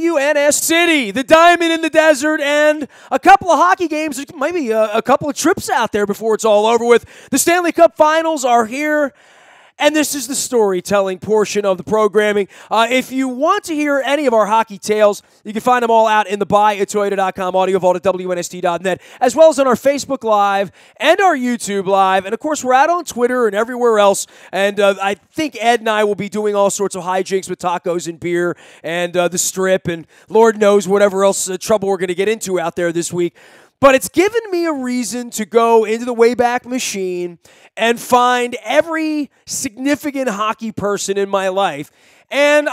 WNS City, the diamond in the desert, and a couple of hockey games, maybe a couple of trips out there before it's all over with. The Stanley Cup Finals are here. And this is the storytelling portion of the programming. If you want to hear any of our hockey tales, you can find them all out in the buyatoyota.com audio vault at WNST.net, as well as on our Facebook Live and our YouTube Live. And, of course, we're out on Twitter and everywhere else. And I think Ed and I will be doing all sorts of hijinks with tacos and beer and the strip and Lord knows whatever else trouble we're going to get into out there this week. But it's given me a reason to go into the Wayback Machine and find every significant hockey person in my life. And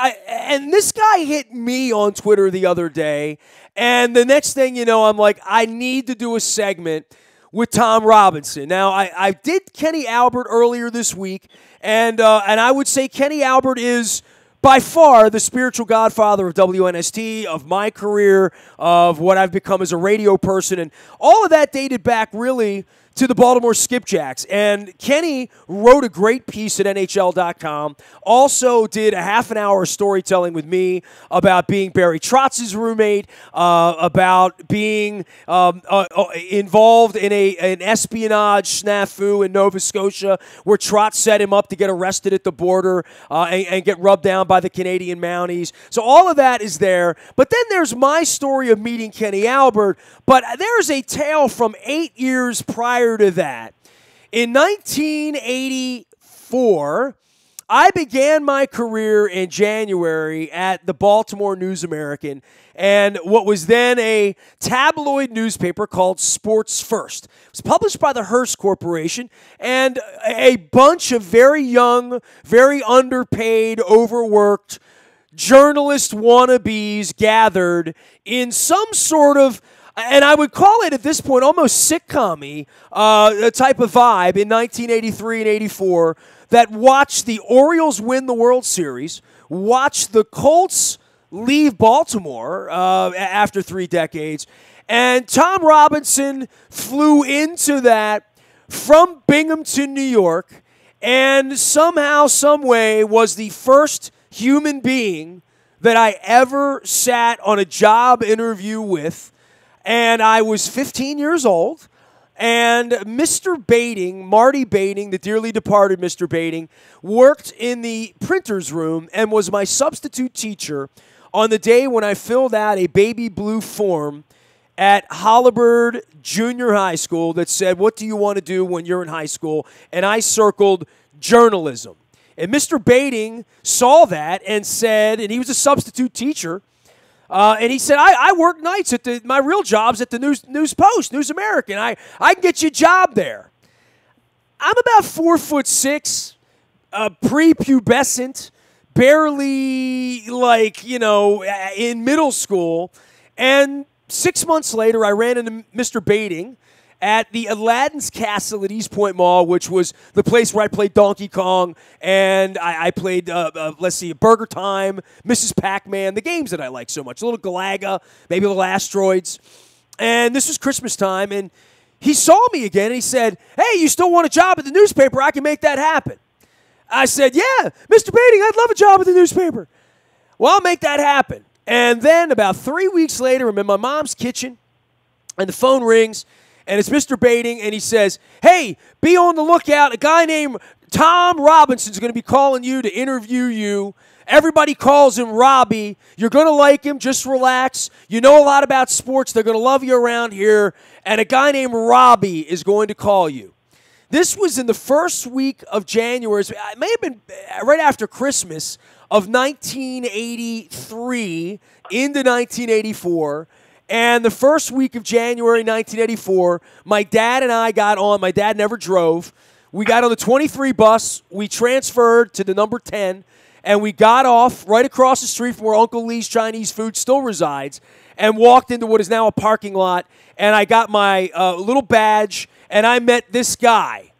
this guy hit me on Twitter the other day. And the next thing you know, I'm like, I need to do a segment with Tom Robinson. Now, I did Kenny Albert earlier this week. And I would say Kenny Albert is by far the spiritual godfather of WNST, of my career, of what I've become as a radio person. And all of that dated back really to the Baltimore Skipjacks. And Kenny wrote a great piece at NHL.com, also did a half an hour of storytelling with me about being Barry Trotz's roommate, about being involved in an espionage snafu in Nova Scotia where Trotz set him up to get arrested at the border and get rubbed down by the Canadian Mounties. So all of that is there. But then there's my story of meeting Kenny Albert, but there's a tale from 8 years prior to that. In 1984, I began my career in January at the Baltimore News-American and what was then a tabloid newspaper called Sports First. It was published by the Hearst Corporation, and a bunch of very young, very underpaid, overworked journalist wannabes gathered in some sort of, and I would call it at this point almost sitcom-y type of vibe in 1983 and 84 that watched the Orioles win the World Series, watched the Colts leave Baltimore after 3 decades, and Tom Robinson flew into that from Binghamton, New York, and somehow, some way was the first human being that I ever sat on a job interview with. And I was 15 years old, and Mr. Bating, Marty Bating, the dearly departed Mr. Bating, worked in the printer's room and was my substitute teacher on the day when I filled out a baby blue form at Holabird Junior High School that said, "What do you want to do when you're in high school?" And I circled journalism. And Mr. Bating saw that and said, and he was a substitute teacher, and he said, I work nights at my real job's at the News Post, News American. I can get you a job there. I'm about 4'6", prepubescent, barely in middle school. And 6 months later, I ran into Mr. Bating at the Aladdin's Castle at East Point Mall, which was the place where I played Donkey Kong, and I played, Burger Time, Mrs. Pac-Man, the games that I like so much, a little Galaga, maybe a little Asteroids. And this was Christmas time, and he saw me again, and he said, "Hey, you still want a job at the newspaper? I can make that happen." I said, "Yeah, Mr. Bating, I'd love a job at the newspaper." "Well, I'll make that happen." And then about 3 weeks later, I'm in my mom's kitchen, and the phone rings, and it's Mr. Bating, and he says, "Hey, be on the lookout. A guy named Tom Robinson's going to be calling you to interview you. Everybody calls him Robbie. You're going to like him. Just relax. You know a lot about sports. They're going to love you around here. And a guy named Robbie is going to call you." This was in the first week of January. It may have been right after Christmas of 1983 into 1984. And the first week of January 1984, my dad and I got on. My dad never drove. We got on the 23 bus. We transferred to the number 10, and we got off right across the street from where Uncle Lee's Chinese food still resides and walked into what is now a parking lot. And I got my little badge, and I met this guy,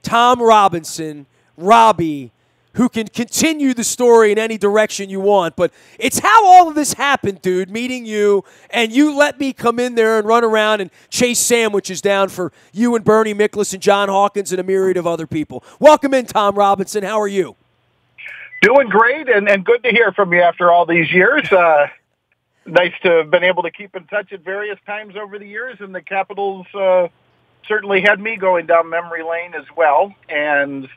Tom Robinson, Robbie, who can continue the story in any direction you want. But it's how all of this happened, dude, meeting you, and you let me come in there and run around and chase sandwiches down for you and Bernie Miklasz and John Hawkins and a myriad of other people. Welcome in, Tom Robinson. How are you? Doing great, and good to hear from you after all these years. nice to have been able to keep in touch at various times over the years, and the Capitals certainly had me going down memory lane as well, and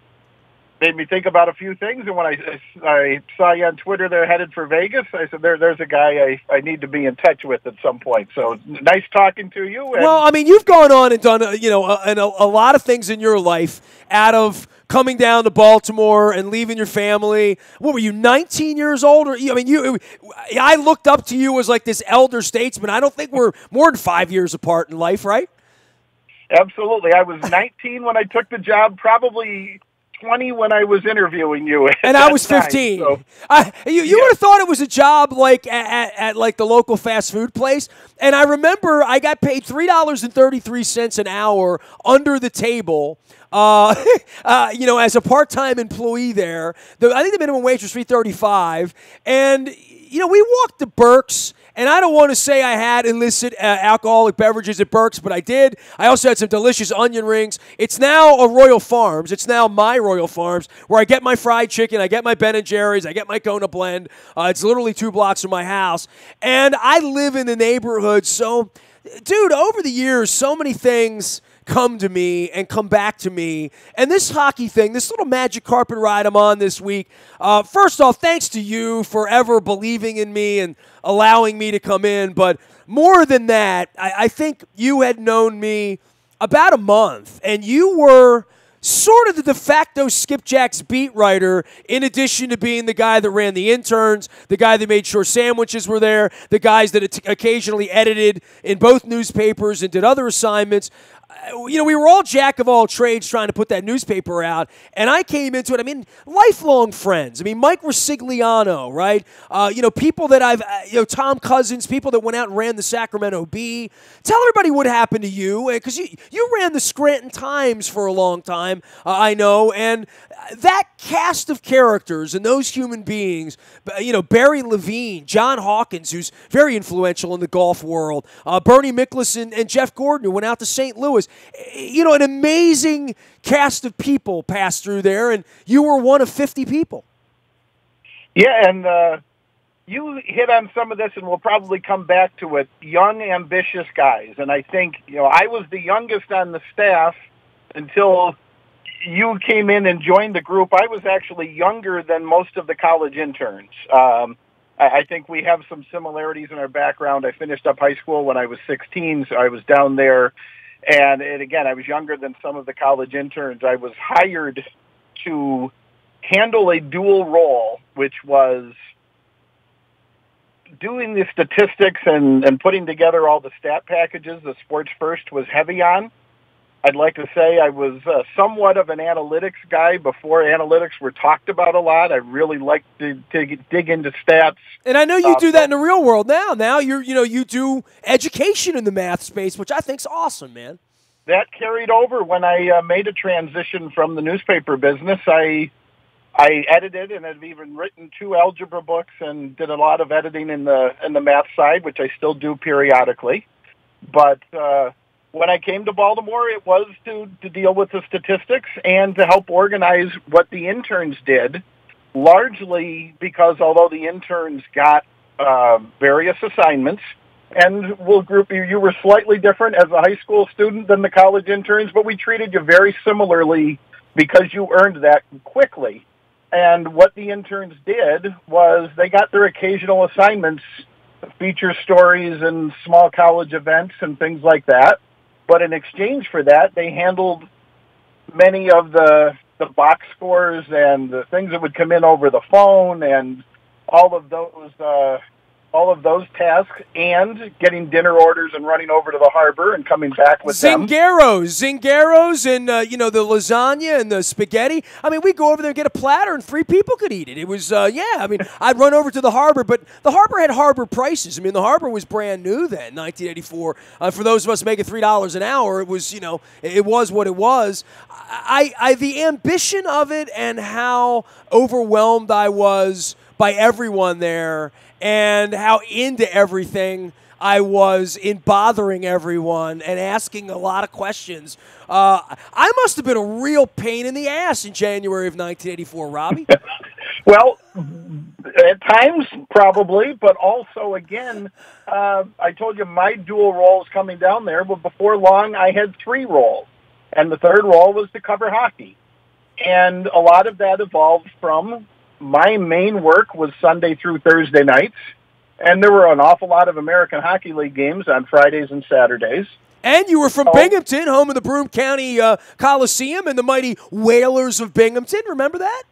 made me think about a few things. And when I saw you on Twitter they're headed for Vegas, I said, there's a guy I need to be in touch with at some point. So nice talking to you. Well, I mean, you've gone on and done, a lot of things in your life out of coming down to Baltimore and leaving your family. What were you, 19 years old? I looked up to you as like this elder statesman. I don't think we're more than 5 years apart in life, right? Absolutely. I was 19 when I took the job, probably 20 when I was interviewing you. And I was 15. So. You would have thought it was a job like at like the local fast food place. And I remember I got paid $3.33 an hour under the table. As a part-time employee there. I think the minimum wage was $3.35. And, we walked to Burke's. And I don't want to say I had illicit alcoholic beverages at Burke's, but I did. I also had some delicious onion rings. It's now a Royal Farms. It's now my Royal Farms, where I get my fried chicken, I get my Ben & Jerry's, I get my Kona blend. It's literally 2 blocks from my house. And I live in the neighborhood. So, dude, over the years, so many things come to me and come back to me. And this hockey thing, this little magic carpet ride I'm on this week, first off, thanks to you for ever believing in me and allowing me to come in. But more than that, I think you had known me about a month, and you were sort of the de facto Skipjacks beat writer, in addition to being the guy that ran the interns, the guy that made sure sandwiches were there, the guys that occasionally edited in both newspapers and did other assignments. We were all jack of all trades trying to put that newspaper out, and I came into it. I mean, lifelong friends. I mean, Mike Rosigliano, right? People that I've, Tom Cousins, people that went out and ran the Sacramento Bee. Tell everybody what happened to you, because you ran the Scranton Times for a long time, I know, and that cast of characters and those human beings, Barry Levine, John Hawkins, who's very influential in the golf world, Bernie Mickelson and Jeff Gordon, who went out to St. Louis. An amazing cast of people passed through there, and you were one of 50 people. Yeah, and you hit on some of this, and we'll probably come back to it. Young, ambitious guys, and I think, I was the youngest on the staff until you came in and joined the group. I was actually younger than most of the college interns. I think we have some similarities in our background. I finished up high school when I was 16, so I was down there. And again, I was younger than some of the college interns. I was hired to handle a dual role, which was doing the statistics and putting together all the stat packages the Sports First was heavy on. I'd like to say I was somewhat of an analytics guy before analytics were talked about a lot. I really liked to dig into stats. And I know you do that in the real world now. Now you do education in the math space, which I think's awesome, man. That carried over when I made a transition from the newspaper business. I edited and have even written 2 algebra books and did a lot of editing in the math side, which I still do periodically. But when I came to Baltimore, it was to deal with the statistics and to help organize what the interns did, largely because although the interns got various assignments, and we'll group you, you were slightly different as a high school student than the college interns, but we treated you very similarly because you earned that quickly. And what the interns did was they got their occasional assignments, feature stories and small college events and things like that. But in exchange for that, they handled many of the box scores and the things that would come in over the phone and all of those tasks, and getting dinner orders and running over to the harbor and coming back with Zingaros, and the lasagna and the spaghetti. I mean, we'd go over there and get a platter, and 3 people could eat it. It was I'd run over to the harbor, but the harbor had harbor prices. I mean, the harbor was brand new then, 1984. For those of us making $3 an hour, it was it was what it was. The ambition of it and how overwhelmed I was by everyone there, and how into everything I was in bothering everyone and asking a lot of questions. I must have been a real pain in the ass in January of 1984, Robbie. Well, At times, probably, but also, again, I told you my dual roles coming down there, but before long I had 3 roles, and the third role was to cover hockey. And a lot of that evolved from my main work was Sunday through Thursday nights, and there were an awful lot of American Hockey League games on Fridays and Saturdays. And you were from Binghamton, home of the Broome County Coliseum and the mighty Whalers of Binghamton. Remember that?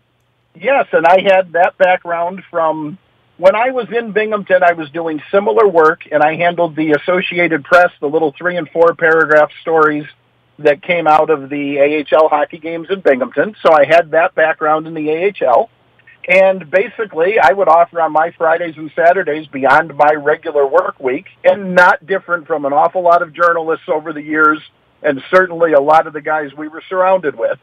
Yes, and I had that background from when I was in Binghamton. I was doing similar work, and I handled the Associated Press, the little 3 and 4 paragraph stories that came out of the AHL hockey games in Binghamton. So I had that background in the AHL. And basically, I would offer on my Fridays and Saturdays beyond my regular work week, and not different from an awful lot of journalists over the years, and certainly a lot of the guys we were surrounded with.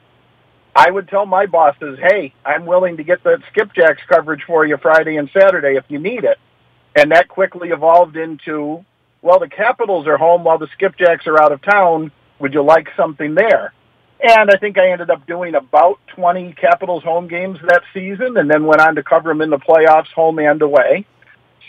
I would tell my bosses, hey, I'm willing to get that Skipjacks coverage for you Friday and Saturday if you need it. And that quickly evolved into, well, the Capitals are home while the Skipjacks are out of town. Would you like something there? And I think I ended up doing about 20 Capitals home games that season, and then went on to cover them in the playoffs, home and away.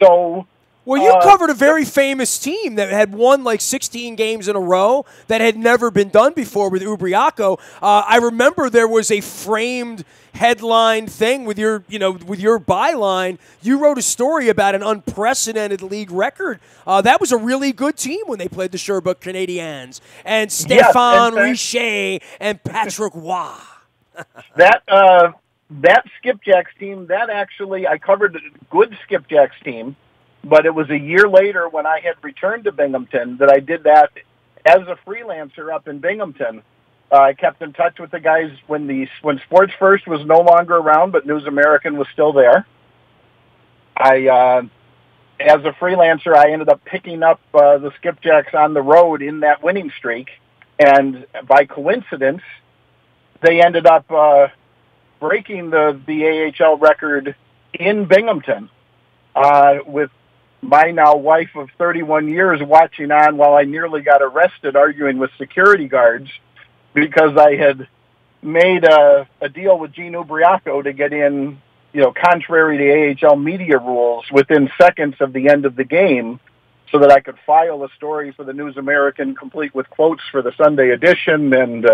So, well, you covered a very famous team that had won like 16 games in a row that had never been done before with Ubriaco. I remember there was a framed headline thing with your byline. You wrote a story about an unprecedented league record. That was a really good team when they played the Sherbrooke Canadiens and Stéphane Richer and Patrick Roy. That Skipjacks team, that actually, I covered a good Skipjacks team, but it was a year later when I had returned to Binghamton that I did that as a freelancer up in Binghamton. I kept in touch with the guys when Sports First was no longer around, but News American was still there. As a freelancer, I ended up picking up the Skipjacks on the road in that winning streak, and by coincidence, they ended up breaking the AHL record in Binghamton with my now wife of 31 years watching on while I nearly got arrested arguing with security guards because I had made a deal with Gene Ubriaco to get in, contrary to AHL media rules, within seconds of the end of the game so that I could file a story for the News American complete with quotes for the Sunday edition. And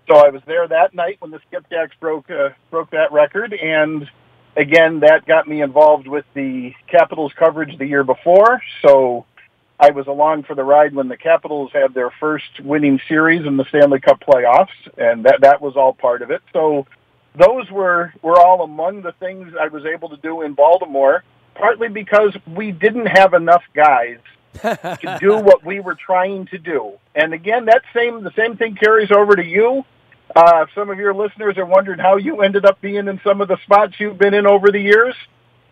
so I was there that night when the Skipjacks broke that record. And again, that got me involved with the Capitals coverage the year before. So I was along for the ride when the Capitals had their first winning series in the Stanley Cup playoffs, and that was all part of it. So those were all among the things I was able to do in Baltimore, partly because we didn't have enough guys to do what we were trying to do. And again, the same thing carries over to you. Some of your listeners are wondering how you ended up being in some of the spots you've been in over the years.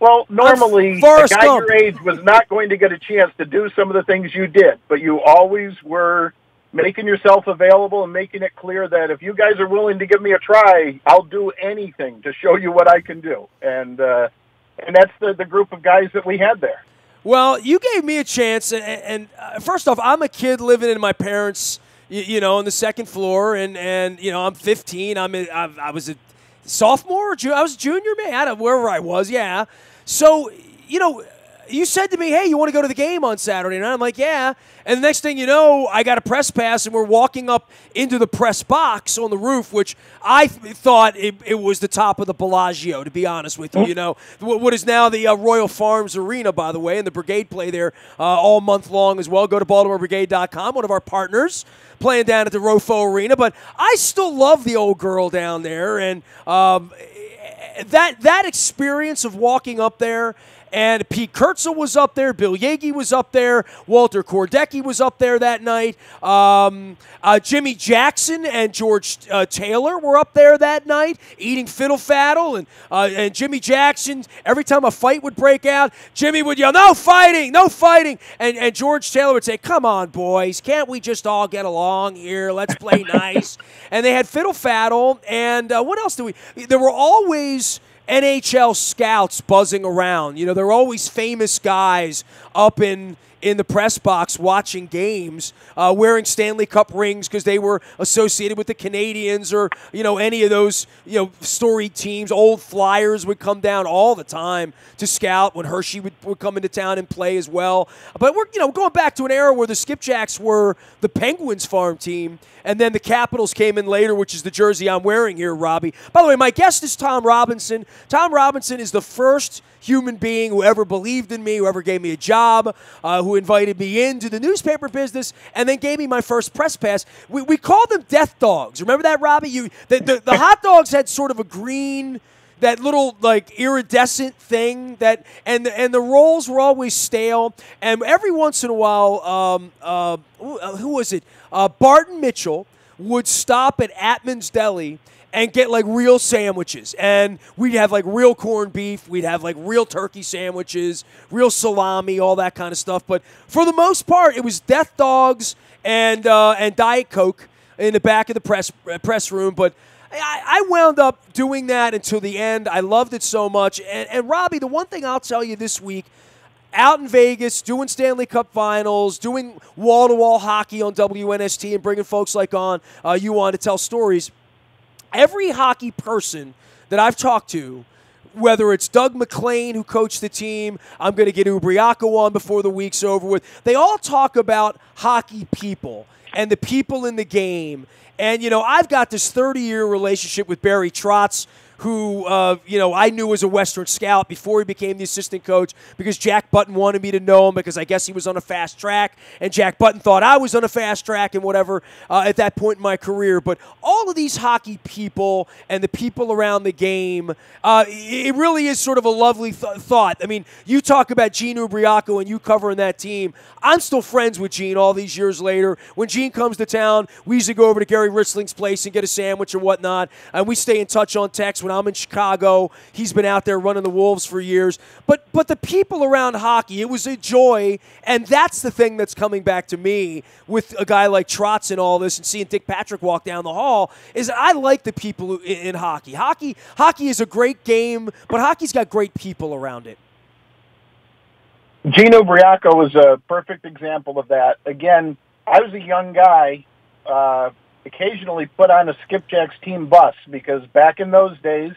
Well, normally, a guy your age was not going to get a chance to do some of the things you did, but you always were making yourself available and making it clear that if you guys are willing to give me a try, I'll do anything to show you what I can do. And that's the group of guys that we had there. Well, you gave me a chance, and first off, I'm a kid living in my parents' on the second floor, and I'm 15. I was a sophomore, I was a junior, man. I don't know, wherever I was, yeah. So, you said to me, hey, you want to go to the game on Saturday night? I'm like, yeah. And the next thing you know, I got a press pass, and we're walking up into the press box on the roof, which I thought it was the top of the Bellagio, to be honest with you. What is now the Royal Farms Arena, by the way, and the Brigade play there all month long as well. Go to BaltimoreBrigade.com, one of our partners, playing down at the Rofo Arena. But I still love the old girl down there, and that experience of walking up there. And Pete Kurtzel was up there. Bill Yagey was up there. Walter Kordecki was up there that night. Jimmy Jackson and George Taylor were up there that night eating fiddle faddle. And Jimmy Jackson, every time a fight would break out, Jimmy would yell, no fighting, no fighting. And George Taylor would say, come on, boys. Can't we just all get along here? Let's play nice. And they had fiddle faddle. And what else do we – there were always – NHL scouts buzzing around. You know, there are always famous guys up in the press box watching games, wearing Stanley Cup rings because they were associated with the Canadians or, you know, any of those, you know, storied teams. Old Flyers would come down all the time to scout when Hershey would come into town and play as well. But we're, you know, going back to an era where the Skipjacks were the Penguins farm team, and then the Capitals came in later, which is the jersey I'm wearing here, Robbie. By the way, my guest is Tom Robinson. Tom Robinson is the first human being who ever believed in me, who ever gave me a job, who invited me into the newspaper business, and then gave me my first press pass. We called them Death Dogs. Remember that, Robbie? The hot dogs had sort of a green, that little like iridescent thing that, and the rolls were always stale. And every once in a while, who was it? Barton Mitchell would stop at Atman's Deli and get like real sandwiches. And we'd have like real corned beef. We'd have like real turkey sandwiches, real salami, all that kind of stuff. But for the most part, it was Death Dogs and Diet Coke in the back of the press room. But I wound up doing that until the end. I loved it so much. And Robbie, the one thing I'll tell you this week, out in Vegas, doing Stanley Cup Finals, doing wall-to-wall hockey on WNST and bringing folks like you on to tell stories, every hockey person that I've talked to, whether it's Doug McClain, who coached the team, I'm going to get Ubriaco on before the week's over with, they all talk about hockey people and the people in the game. And, you know, I've got this 30-year relationship with Barry Trotz, who, you know, I knew was a Western scout before he became the assistant coach because Jack Button wanted me to know him because I guess he was on a fast track, and Jack Button thought I was on a fast track and whatever at that point in my career. But all of these hockey people and the people around the game, it really is sort of a lovely thought. I mean, you talk about Gene Ubriaco and you covering that team. I'm still friends with Gene all these years later. When Gene comes to town, we usually go over to Gary Risling's place and get a sandwich or whatnot, and we stay in touch on text. When I'm in Chicago, he's been out there running the Wolves for years. But the people around hockey, it was a joy, and that's the thing that's coming back to me with a guy like Trotz and all this and seeing Dick Patrick walk down the hall, is I like the people in hockey. Hockey is a great game, but hockey's got great people around it. Gene Ubriaco was a perfect example of that. Again, I was a young guy, occasionally put on a Skipjacks team bus because back in those days,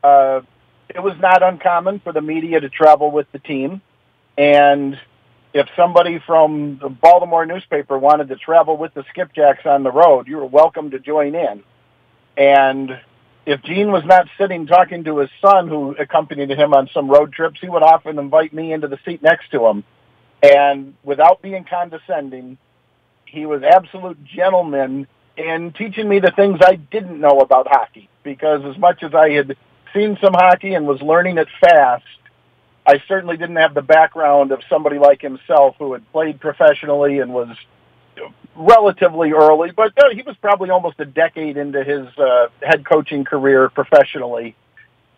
it was not uncommon for the media to travel with the team. And if somebody from the Baltimore newspaper wanted to travel with the Skipjacks on the road, you were welcome to join in. And if Gene was not sitting talking to his son who accompanied him on some road trips, he would often invite me into the seat next to him. And without being condescending, he was absolute gentleman in teaching me the things I didn't know about hockey. Because as much as I had seen some hockey and was learning it fast, I certainly didn't have the background of somebody like himself who had played professionally and was relatively early, but he was probably almost a decade into his head coaching career professionally.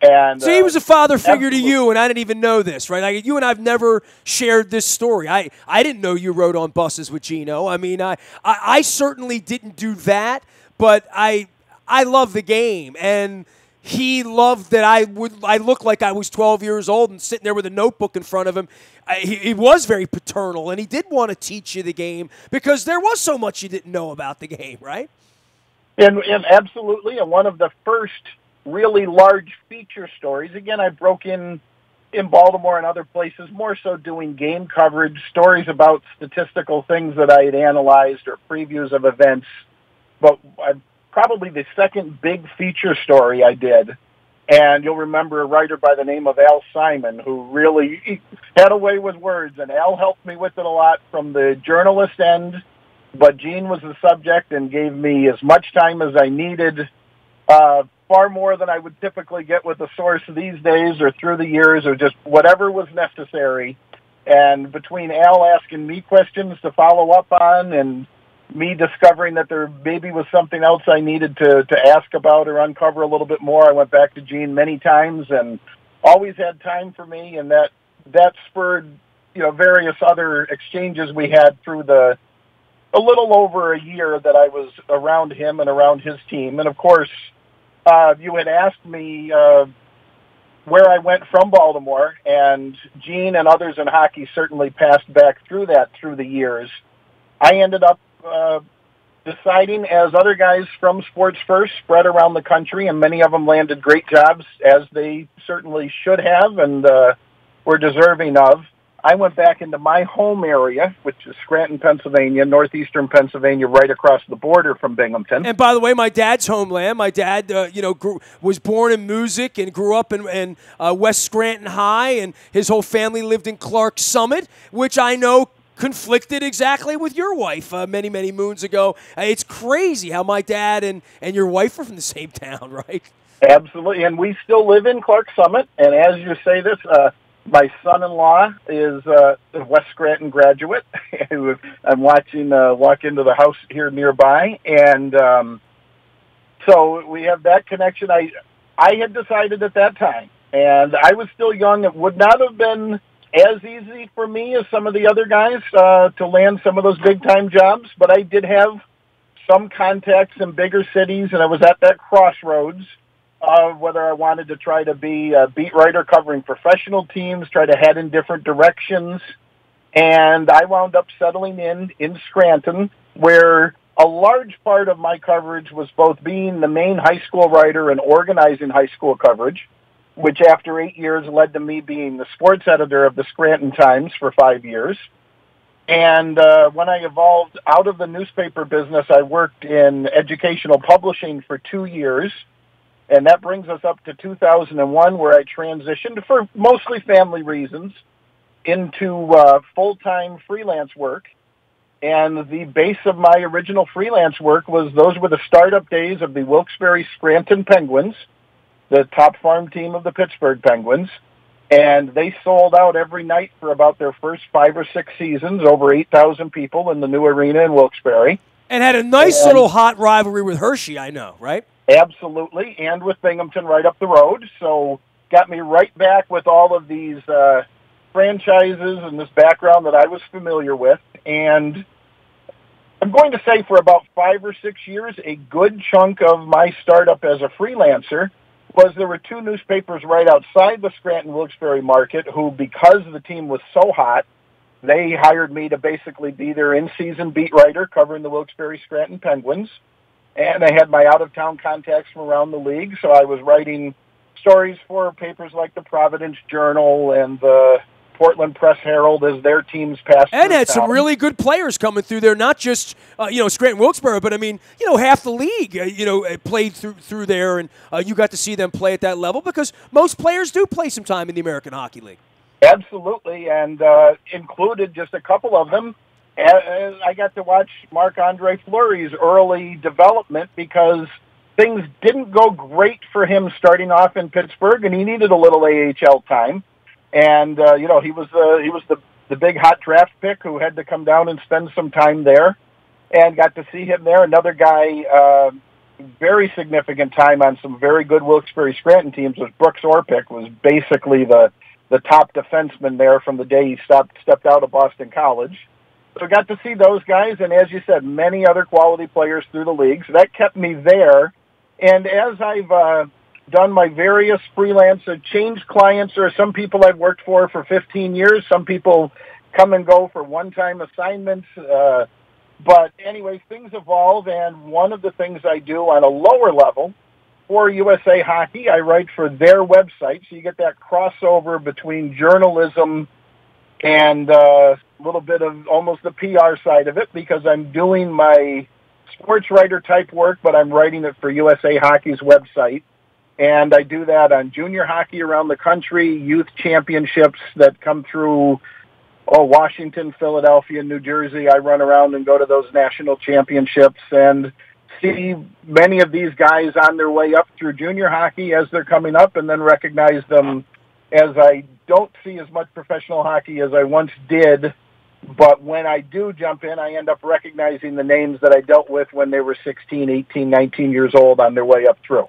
And so he was a father figure to you, and I didn't even know this, right? Like, you and I've never shared this story. I didn't know you rode on buses with Gino. I mean, I certainly didn't do that, but I love the game, and he loved that I looked like I was 12 years old and sitting there with a notebook in front of him. He was very paternal, and he did want to teach you the game because there was so much you didn't know about the game, right? And absolutely, and one of the first really large feature stories, again, I broke in Baltimore and other places, more so doing game coverage, stories about statistical things that I had analyzed or previews of events. But probably the second big feature story I did, and you'll remember a writer by the name of Al Simon, who really had a way with words, and Al helped me with it a lot from the journalist end, but Gene was the subject and gave me as much time as I needed, far more than I would typically get with a source these days or through the years or just whatever was necessary. And between Al asking me questions to follow up on and me discovering that there maybe was something else I needed to ask about or uncover a little bit more, I went back to Gene many times and always had time for me, and that spurred, various other exchanges we had through a little over a year that I was around him and around his team. And of course, you had asked me where I went from Baltimore, and Gene and others in hockey certainly passed back through that through the years. I ended up deciding, as other guys from Sports First spread around the country, and many of them landed great jobs, as they certainly should have and were deserving of, I went back into my home area, which is Scranton, Pennsylvania, northeastern Pennsylvania, right across the border from Binghamton. And by the way, my dad's homeland. My dad, was born in music and grew up in West Scranton High, and his whole family lived in Clark Summit, which I know conflicted exactly with your wife many, many moons ago. It's crazy how my dad and your wife are from the same town, right? Absolutely, and we still live in Clark Summit. And as you say this, my son-in-law is a West Scranton graduate. I'm watching walk into the house here nearby, and so we have that connection. I had decided at that time, and I was still young. It would not have been as easy for me as some of the other guys to land some of those big-time jobs, but I did have some contacts in bigger cities, and I was at that crossroads of whether I wanted to try to be a beat writer covering professional teams, try to head in different directions. And I wound up settling in Scranton, where a large part of my coverage was both being the main high school writer and organizing high school coverage, which after 8 years led to me being the sports editor of the Scranton Times for 5 years. And when I evolved out of the newspaper business, I worked in educational publishing for 2 years. And that brings us up to 2001, where I transitioned, for mostly family reasons, into full-time freelance work. And the base of my original freelance work those were the startup days of the Wilkes-Barre Scranton Penguins, the top farm team of the Pittsburgh Penguins. And they sold out every night for about their first 5 or 6 seasons, over 8,000 people in the new arena in Wilkes-Barre. And had a nice little hot rivalry with Hershey, I know, right? Absolutely, and with Binghamton right up the road. So got me right back with all of these franchises and this background that I was familiar with. And I'm going to say for about 5 or 6 years, a good chunk of my startup as a freelancer was there were 2 newspapers right outside the Scranton-Wilkes-Barre market who, because the team was so hot, they hired me to basically be their in-season beat writer covering the Wilkes-Barre Scranton Penguins. And I had my out-of-town contacts from around the league, so I was writing stories for papers like the Providence Journal and the Portland Press-Herald as their teams passed through and had town. some really good players coming through there, not just Scranton-Wilkes-Barre, but I mean, half the league played through there, and you got to see them play at that level because most players do play some time in the American Hockey League. Absolutely, and included just a couple of them. I got to watch Marc-Andre Fleury's early development because things didn't go great for him starting off in Pittsburgh, and he needed a little AHL time. And he was the big hot draft pick who had to come down and spend some time there, and got to see him there. Another guy, very significant time on some very good Wilkes-Barre Scranton teams was Brooks Orpik, was basically the top defenseman there from the day he stepped out of Boston College. So I got to see those guys, and as you said, many other quality players through the league. So that kept me there. And as I've done my various freelance change clients, or some people I've worked for 15 years, some people come and go for one-time assignments. But anyway, things evolve, and one of the things I do on a lower level for USA Hockey, I write for their website. So you get that crossover between journalism and a little bit of almost the PR side of it, because I'm doing my sports writer type work, but I'm writing it for USA Hockey's website. And I do that on junior hockey around the country, youth championships that come through Washington, Philadelphia, New Jersey. I run around and go to those national championships and see many of these guys on their way up through junior hockey as they're coming up, and then recognize them as I don't see as much professional hockey as I once did. But when I do jump in, I end up recognizing the names that I dealt with when they were 16, 18, 19 years old on their way up through.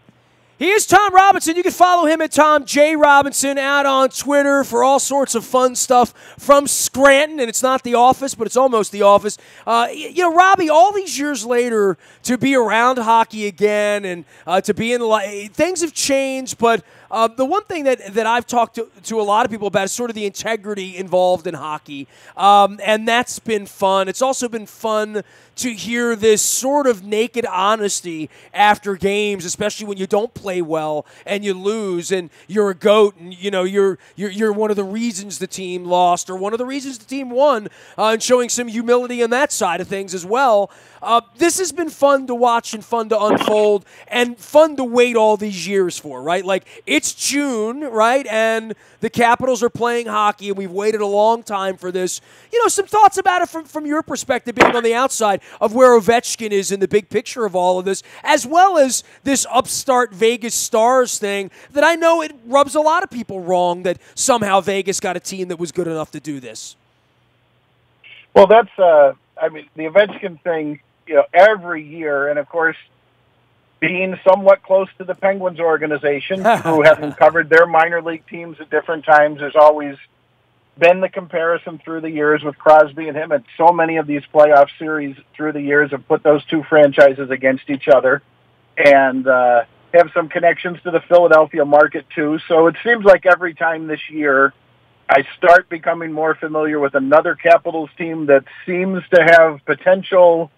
He is Tom Robinson. You can follow him at Tom J. Robinson out on Twitter for all sorts of fun stuff from Scranton. And it's not The Office, but it's almost The Office. Robbie, all these years later, to be around hockey again and to be in things have changed, but The one thing that I've talked to a lot of people about is sort of the integrity involved in hockey, and that's been fun. It's also been fun to hear this sort of naked honesty after games, especially when you don't play well and you lose and you're a goat and you're one of the reasons the team lost or one of the reasons the team won, and showing some humility on that side of things as well. This has been fun to watch and fun to unfold and fun to wait all these years for, right? Like, it's June, right? And the Capitals are playing hockey, and we've waited a long time for this. Some thoughts about it from your perspective, being on the outside of where Ovechkin is in the big picture of all of this, as well as this upstart Vegas Stars thing that I know it rubs a lot of people wrong that somehow Vegas got a team that was good enough to do this. Well, that's, the Ovechkin thing, every year, and of course, being somewhat close to the Penguins organization, who having covered their minor league teams at different times, there's always been the comparison through the years with Crosby and him, and so many of these playoff series through the years have put those two franchises against each other, and have some connections to the Philadelphia market too. So it seems like every time this year I start becoming more familiar with another Capitals team that seems to have potential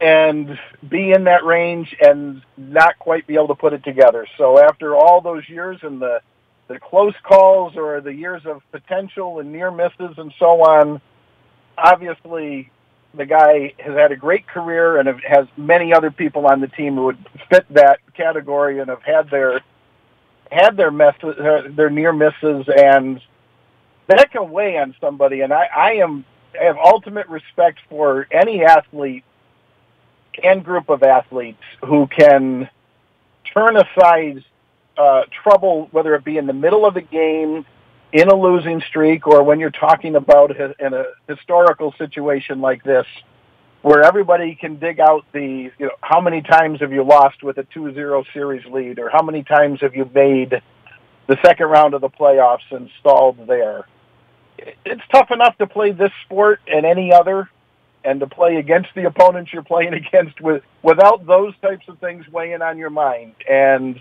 and be in that range and not quite be able to put it together. So after all those years and the close calls or the years of potential and near misses and so on, obviously the guy has had a great career and has many other people on the team who would fit that category and have had their messes, their near misses, and that can weigh on somebody. And I have ultimate respect for any athlete and group of athletes who can turn aside trouble, whether it be in the middle of a game, in a losing streak, or when you're talking about in a historical situation like this, where everybody can dig out how many times have you lost with a 2-0 series lead, or how many times have you made the second round of the playoffs and stalled there. It's tough enough to play this sport and any other, and to play against the opponents you're playing against without those types of things weighing on your mind. And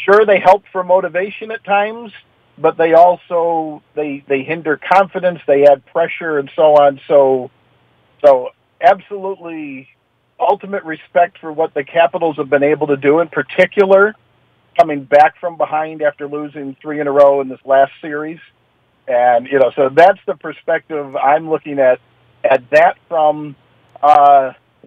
sure, they help for motivation at times, but they also they hinder confidence, they add pressure and so on. So absolutely ultimate respect for what the Capitals have been able to do, in particular coming back from behind after losing 3 in a row in this last series. And so that's the perspective I'm looking at that from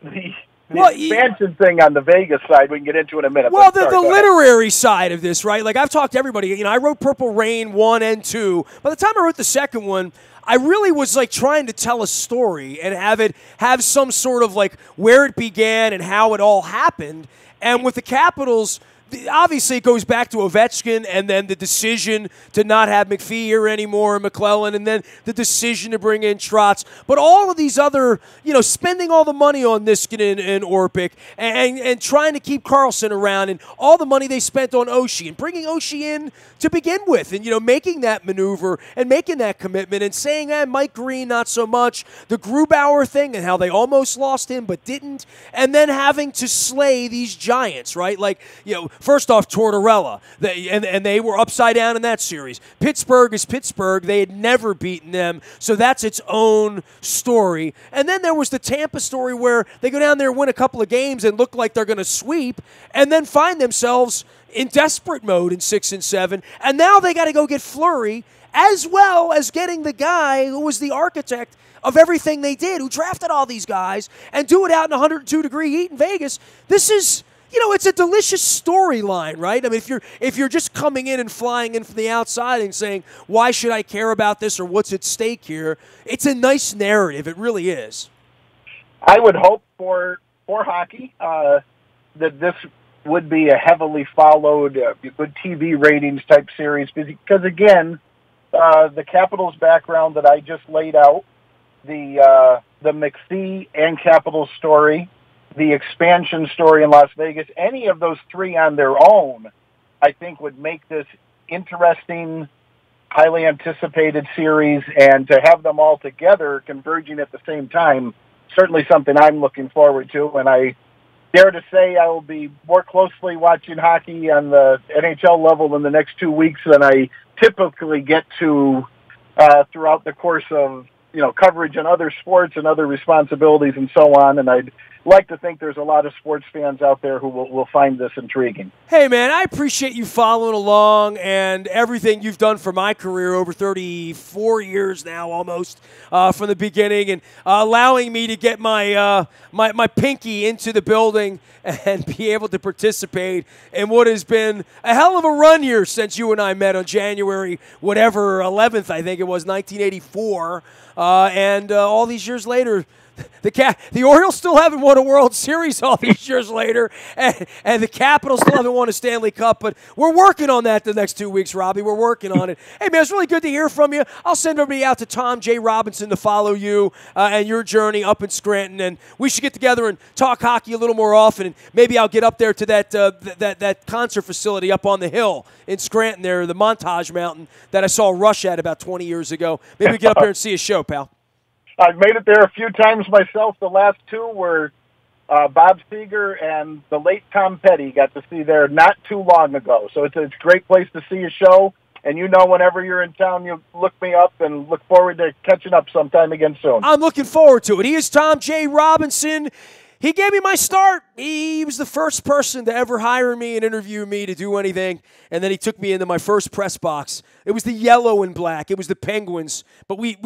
the expansion thing on the Vegas side. We can get into in a minute. Well, the literary side of this, right? Like, I've talked to everybody. I wrote Purple Rain 1 and 2. By the time I wrote the second one, I really was like trying to tell a story and have some sort of like where it began and how it all happened. And with the Capitals, obviously it goes back to Ovechkin and then the decision to not have McPhee here anymore, McClellan, and then the decision to bring in Trotz. But all of these other, spending all the money on Niskanen and Orpik and trying to keep Carlson around, and all the money they spent on Oshie and bringing Oshie in to begin with, and, making that maneuver and making that commitment and saying, Mike Green, not so much. The Grubauer thing and how they almost lost him but didn't. And then having to slay these giants, right? Like, first off, Tortorella, and they were upside down in that series. Pittsburgh is Pittsburgh. They had never beaten them, so that's its own story. And then there was the Tampa story where they go down there and win a couple of games and look like they're going to sweep, and then find themselves in desperate mode in 6 and 7. And now they got to go get Fleury, as well as getting the guy who was the architect of everything they did, who drafted all these guys, and do it out in 102-degree heat in Vegas. This is... it's a delicious storyline, right? I mean, if you're just coming in and flying in from the outside and saying, why should I care about this or what's at stake here, it's a nice narrative. It really is. I would hope for hockey that this would be a heavily followed, good TV ratings type series, because again, the Capitals background that I just laid out, the McPhee and Capitals story, the expansion story in Las Vegas, any of those three on their own, I think would make this interesting, highly anticipated series, and to have them all together converging at the same time, certainly something I'm looking forward to. And I dare to say I will be more closely watching hockey on the NHL level in the next 2 weeks than I typically get to throughout the course of, coverage in other sports and other responsibilities and so on. And I'd like to think there's a lot of sports fans out there who will find this intriguing. Hey, man, I appreciate you following along and everything you've done for my career over 34 years now almost from the beginning, and allowing me to get my pinky into the building and be able to participate in what has been a hell of a run here since you and I met on January, 11th, I think it was, 1984. And all these years later, the Orioles still haven't won a World Series all these years later, and the Capitals still haven't won a Stanley Cup, but we're working on that the next 2 weeks, Robbie. We're working on it. Hey, man, it's really good to hear from you. I'll send everybody out to Tom J. Robinson to follow you and your journey up in Scranton, and we should get together and talk hockey a little more often, and maybe I'll get up there to that concert facility up on the hill in Scranton there, the Montage Mountain, that I saw Rush at about 20 years ago. Maybe we get up there and see a show, pal. I've made it there a few times myself. The last two were Bob Seger and the late Tom Petty. Got to see there not too long ago. So it's a great place to see a show. And whenever you're in town, you look me up, and look forward to catching up sometime again soon. I'm looking forward to it. He is Tom J. Robinson. He gave me my start. He was the first person to ever hire me and interview me to do anything. And then he took me into my first press box. It was the yellow and black. It was the Penguins. But we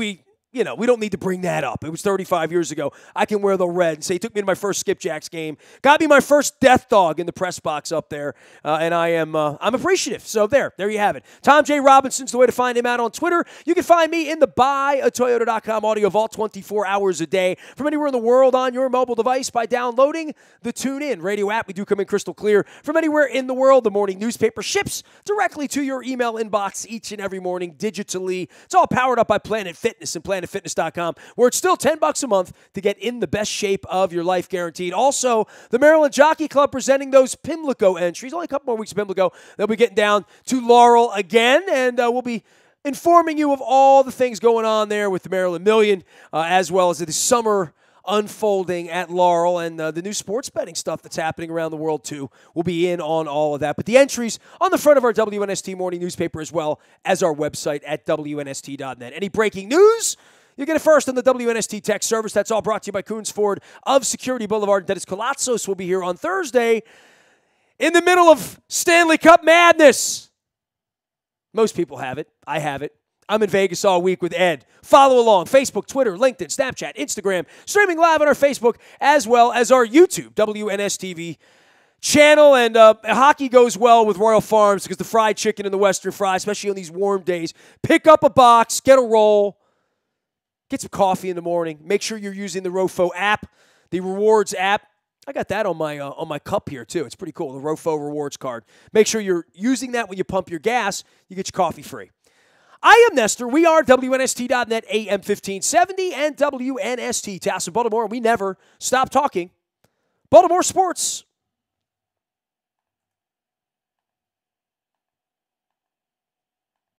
don't need to bring that up. It was 35 years ago. I can wear the red. And so he took me to my first Skipjacks game. Got me my first death dog in the press box up there. And I'm appreciative. So there you have it. Tom J. Robinson's the way to find him out on Twitter. You can find me in the buyatoyota.com audio vault 24 hours a day from anywhere in the world on your mobile device by downloading the TuneIn radio app. We do come in crystal clear from anywhere in the world. The morning newspaper ships directly to your email inbox each and every morning digitally. It's all powered up by Planet Fitness and PlanetFitness.com, where it's still $10 a month to get in the best shape of your life, guaranteed. Also, the Maryland Jockey Club presenting those Pimlico entries. Only a couple more weeks of Pimlico. They'll be getting down to Laurel again, and we'll be informing you of all the things going on there with the Maryland Million, as well as the summer unfolding at Laurel and the new sports betting stuff that's happening around the world, too. We'll be in on all of that. But the entries on the front of our WNST morning newspaper, as well as our website at WNST.net. Any breaking news? You get it first on the WNST text service. That's all brought to you by Coons Ford of Security Boulevard. Dennis Colatzos will be here on Thursday in the middle of Stanley Cup madness. Most people have it. I have it. I'm in Vegas all week with Ed. Follow along. Facebook, Twitter, LinkedIn, Snapchat, Instagram. Streaming live on our Facebook as well as our YouTube, WNSTV channel. And hockey goes well with Royal Farms because the fried chicken and the Western fry, especially on these warm days. Pick up a box. Get a roll. Get some coffee in the morning. Make sure you're using the Rofo app, the rewards app. I got that on my cup here, too. It's pretty cool, the Rofo rewards card. Make sure you're using that when you pump your gas. You get your coffee free. I am Nestor. We are WNST.net, AM 1570, and WNST, Tassel, Baltimore. We never stop talking Baltimore sports.